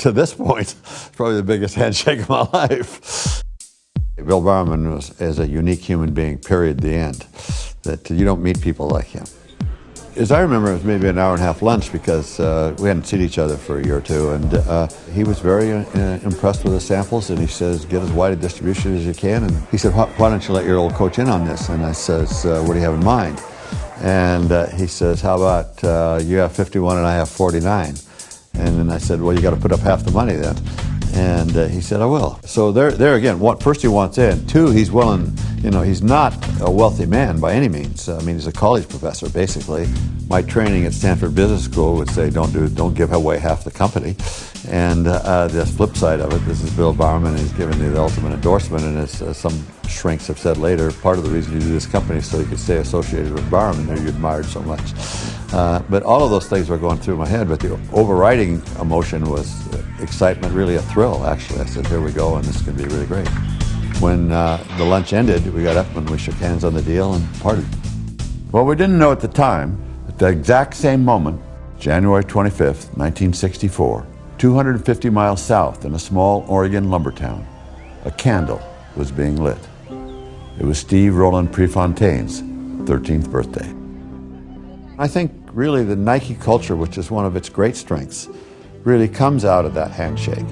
to this point, probably the biggest handshake of my life. Bill Bowerman is a unique human being, period, the end. That you don't meet people like him. As I remember, it was maybe an hour and a half lunch because we hadn't seen each other for a year or two, and he was very impressed with the samples, and he says, get as wide a distribution as you can, and he said, why don't you let your old coach in on this? And I says, what do you have in mind? And he says, how about you have 51 and I have 49? And then I said, well, you got to put up half the money then. And he said, I will. So there again, first he wants in. Two, he's willing, he's not a wealthy man by any means. I mean, he's a college professor, basically. My training at Stanford Business School would say, don't give away half the company. And the flip side of it, this is Bill Bowerman, he's given me the ultimate endorsement, and as some shrinks have said later, part of the reason you do this company is so you could stay associated with Bowerman, who you admired so much. But all of those things were going through my head, but the overriding emotion was excitement, really a thrill, actually. I said, here we go, and this is going to be really great. When the lunch ended, we got up and we shook hands on the deal and partied. Well, we didn't know at the time, at the exact same moment, January 25th, 1964, 250 miles south in a small Oregon lumber town, a candle was being lit. It was Steve Roland Prefontaine's 13th birthday. I think really the Nike culture, which is one of its great strengths, really comes out of that handshake.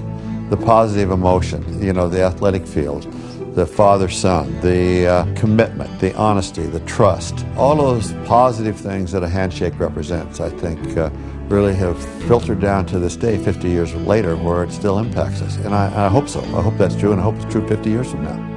The positive emotion, the athletic field, the father-son, the commitment, the honesty, the trust, all of those positive things that a handshake represents, I think really have filtered down to this day, 50 years later, where it still impacts us. And I hope so. I hope that's true, and I hope it's true 50 years from now.